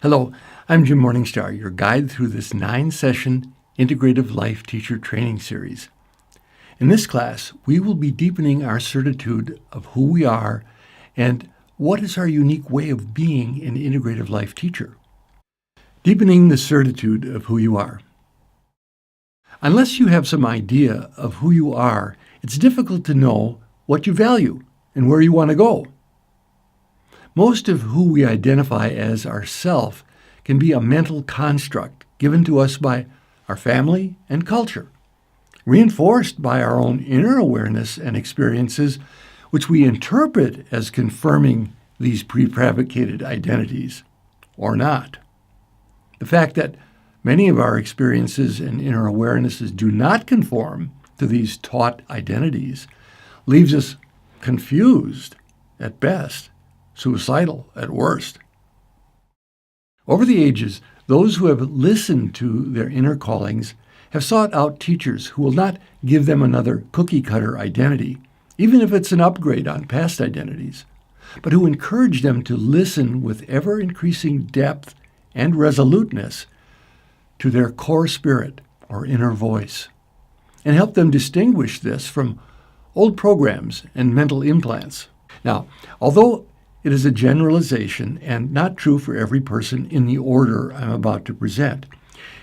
Hello, I'm Jim Morningstar, your guide through this 9-session Integrative Life Teacher Training Series. In this class, we will be deepening our certitude of who we are and what is our unique way of being an integrative life teacher. Deepening the certitude of who you are. Unless you have some idea of who you are, it's difficult to know what you value and where you want to go. Most of who we identify as ourself can be a mental construct given to us by our family and culture, reinforced by our own inner awareness and experiences, which we interpret as confirming these prefabricated identities, or not. The fact that many of our experiences and inner awarenesses do not conform to these taught identities leaves us confused at best, suicidal at worst. Over the ages, those who have listened to their inner callings have sought out teachers who will not give them another cookie-cutter identity, even if it's an upgrade on past identities, but who encourage them to listen with ever-increasing depth and resoluteness to their core spirit or inner voice, and help them distinguish this from old programs and mental implants. Now, although it is a generalization and not true for every person in the order I'm about to present,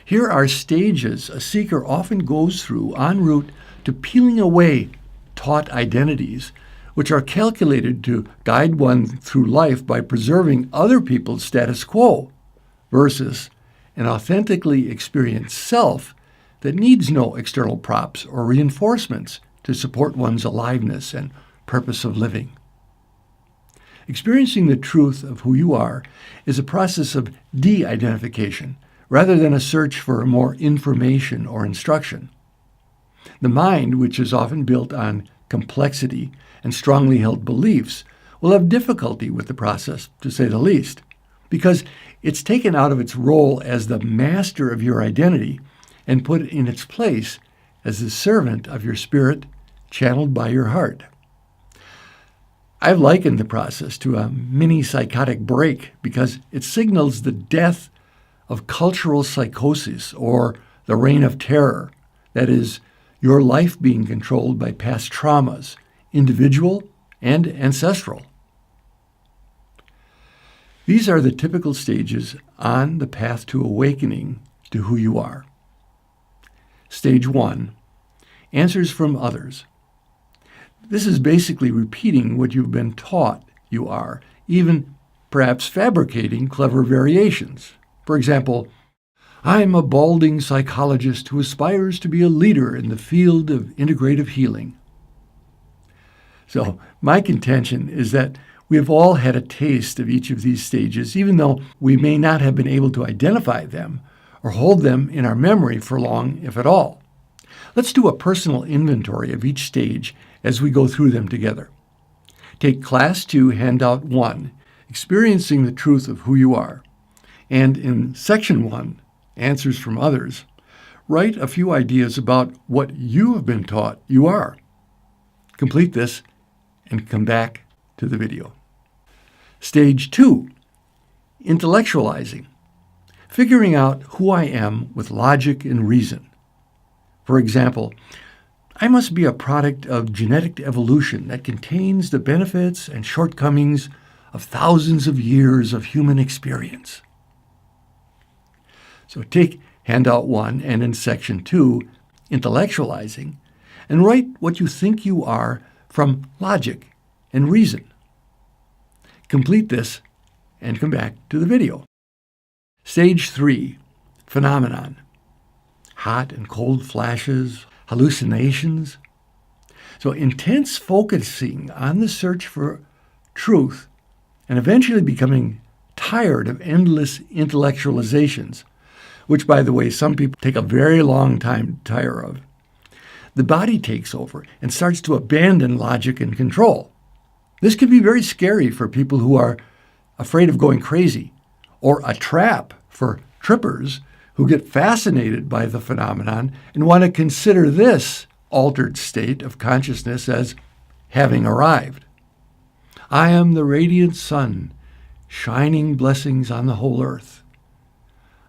here are stages a seeker often goes through en route to peeling away taught identities, which are calculated to guide one through life by preserving other people's status quo versus an authentically experienced self that needs no external props or reinforcements to support one's aliveness and purpose of living. Experiencing the truth of who you are is a process of de-identification rather than a search for more information or instruction. The mind, which is often built on complexity and strongly held beliefs, will have difficulty with the process, to say the least, because it's taken out of its role as the master of your identity and put in its place as the servant of your spirit channeled by your heart. I've likened the process to a mini psychotic break because it signals the death of cultural psychosis or the reign of terror, that is, your life being controlled by past traumas, individual and ancestral. These are the typical stages on the path to awakening to who you are. Stage 1, answers from others. This is basically repeating what you've been taught you are, even perhaps fabricating clever variations. For example, I'm a balding psychologist who aspires to be a leader in the field of integrative healing. So my contention is that we have all had a taste of each of these stages, even though we may not have been able to identify them or hold them in our memory for long, if at all. Let's do a personal inventory of each stage as we go through them together. Take Class 2, Handout 1, Experiencing the Truth of Who You Are, and in Section 1, Answers from Others, write a few ideas about what you have been taught you are. Complete this and come back to the video. Stage 2, Intellectualizing, figuring out who I am with logic and reason. For example, I must be a product of genetic evolution that contains the benefits and shortcomings of thousands of years of human experience. So take Handout 1 and in Section 2, Intellectualizing, and write what you think you are from logic and reason. Complete this and come back to the video. Stage 3, Phenomenon. Hot and cold flashes, hallucinations. So intense focusing on the search for truth and eventually becoming tired of endless intellectualizations, which, by the way, some people take a very long time to tire of. The body takes over and starts to abandon logic and control. This can be very scary for people who are afraid of going crazy, or a trap for trippers who get fascinated by the phenomenon and want to consider this altered state of consciousness as having arrived. I am the radiant sun, shining blessings on the whole earth.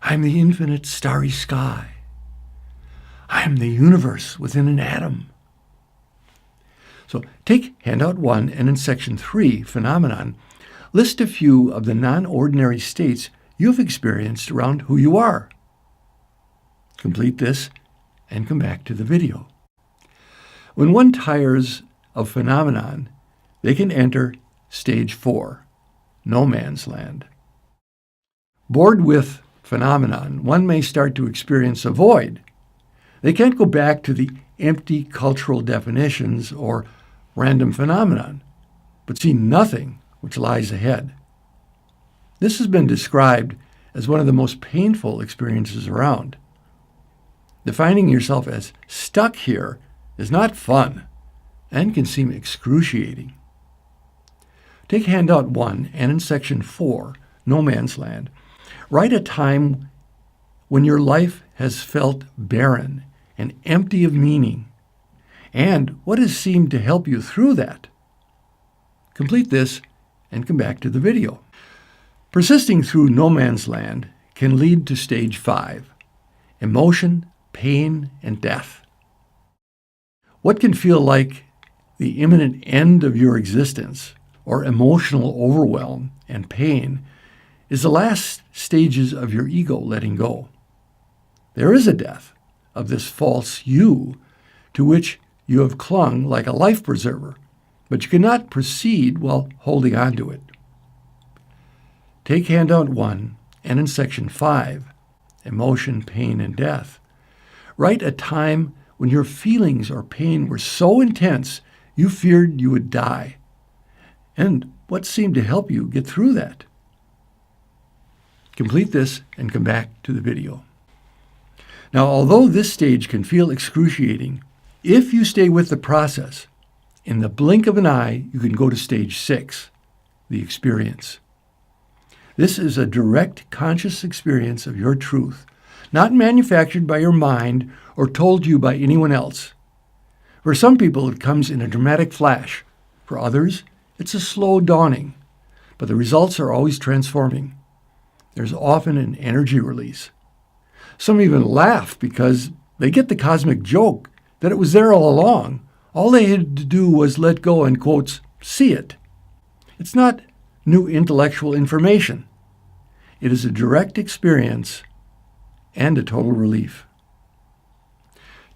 I am the infinite starry sky. I am the universe within an atom. So take handout 1 and in section 3, phenomenon, list a few of the non-ordinary states you've experienced around who you are. Complete this and come back to the video. When one tires of phenomenon, they can enter stage 4, no man's land. Bored with phenomenon, one may start to experience a void. They can't go back to the empty cultural definitions or random phenomenon, but see nothing which lies ahead. This has been described as one of the most painful experiences around. Defining yourself as stuck here is not fun and can seem excruciating. Take handout 1 and in section 4, no man's land, write a time when your life has felt barren and empty of meaning, and what has seemed to help you through that. Complete this and come back to the video. Persisting through no man's land can lead to stage 5, emotion, pain, and death. What can feel like the imminent end of your existence or emotional overwhelm and pain is the last stages of your ego letting go. There is a death of this false you to which you have clung like a life preserver, but you cannot proceed while holding on to it. Take handout 1 and in section 5, emotion, pain, and death, write a time when your feelings or pain were so intense you feared you would die, and what seemed to help you get through that. Complete this and come back to the video. Now, although this stage can feel excruciating, if you stay with the process, in the blink of an eye, you can go to stage 6, the experience. This is a direct conscious experience of your truth, not manufactured by your mind or told to you by anyone else. For some people, it comes in a dramatic flash. For others, it's a slow dawning, but the results are always transforming. There's often an energy release. Some even laugh because they get the cosmic joke that it was there all along. All they had to do was let go and, quotes, see it. It's not new intellectual information. It is a direct experience and a total relief.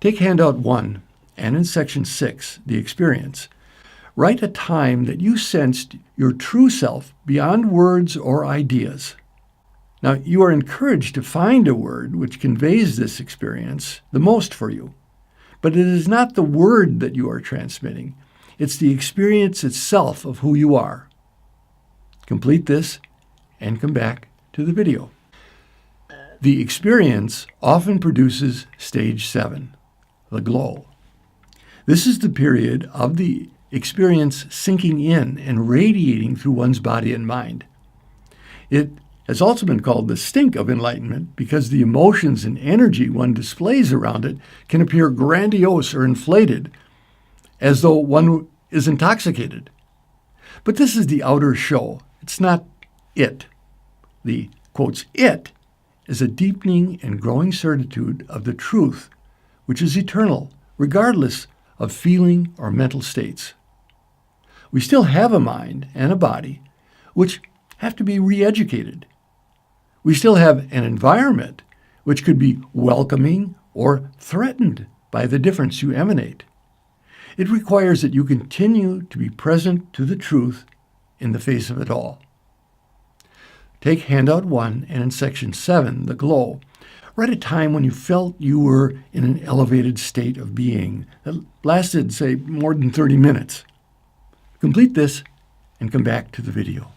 Take handout 1 and in section 6, the experience, write a time that you sensed your true self beyond words or ideas. Now, you are encouraged to find a word which conveys this experience the most for you. But it is not the word that you are transmitting. It's the experience itself of who you are. Complete this and come back to the video. The experience often produces stage 7, the glow. This is the period of the experience sinking in and radiating through one's body and mind. It has also been called the stink of enlightenment because the emotions and energy one displays around it can appear grandiose or inflated, as though one is intoxicated. But this is the outer show. It's not it. The, quotes, it is a deepening and growing certitude of the truth, which is eternal, regardless of feeling or mental states. We still have a mind and a body, which have to be re-educated. We still have an environment which could be welcoming or threatened by the difference you emanate. It requires that you continue to be present to the truth in the face of it all. Take handout 1 and in section 7, the glow, write a time when you felt you were in an elevated state of being that lasted, say, more than 30 minutes. Complete this and come back to the video.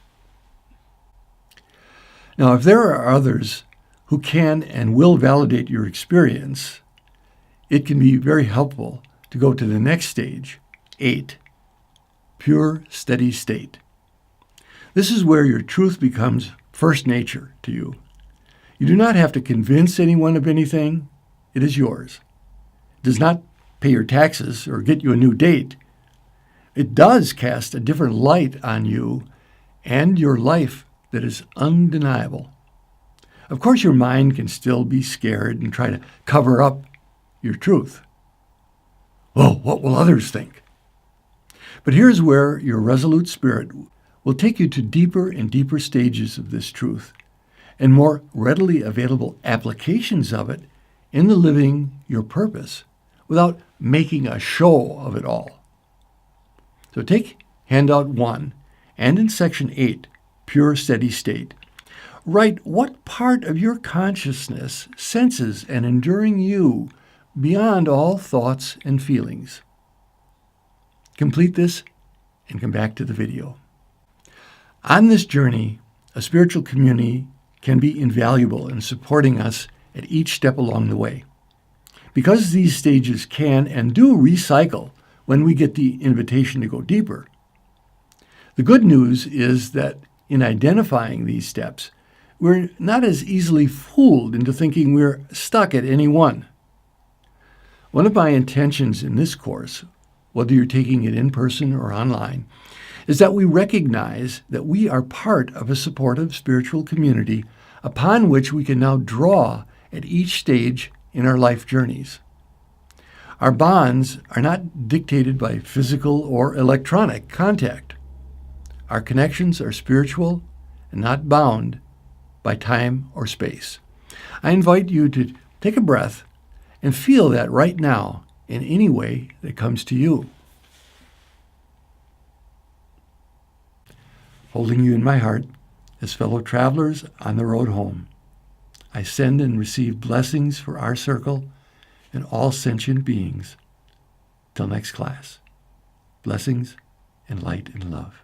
Now, if there are others who can and will validate your experience, it can be very helpful to go to the next stage, 8, pure steady state. This is where your truth becomes first nature to you. You do not have to convince anyone of anything. It is yours. It does not pay your taxes or get you a new date. It does cast a different light on you and your life that is undeniable. Of course, your mind can still be scared and try to cover up your truth. Oh, what will others think? But here's where your resolute spirit will take you to deeper and deeper stages of this truth and more readily available applications of it in the living your purpose without making a show of it all. So take handout 1 and in section 8, Pure Steady State, write what part of your consciousness senses an enduring you beyond all thoughts and feelings. Complete this and come back to the video. On this journey, a spiritual community can be invaluable in supporting us at each step along the way. Because these stages can and do recycle when we get the invitation to go deeper. The good news is that in identifying these steps, we're not as easily fooled into thinking we're stuck at any one. One of my intentions in this course, whether you're taking it in person or online, is that we recognize that we are part of a supportive spiritual community upon which we can now draw at each stage in our life journeys. Our bonds are not dictated by physical or electronic contact. Our connections are spiritual and not bound by time or space. I invite you to take a breath and feel that right now in any way that comes to you. Holding you in my heart as fellow travelers on the road home, I send and receive blessings for our circle and all sentient beings. Till next class, blessings and light and love.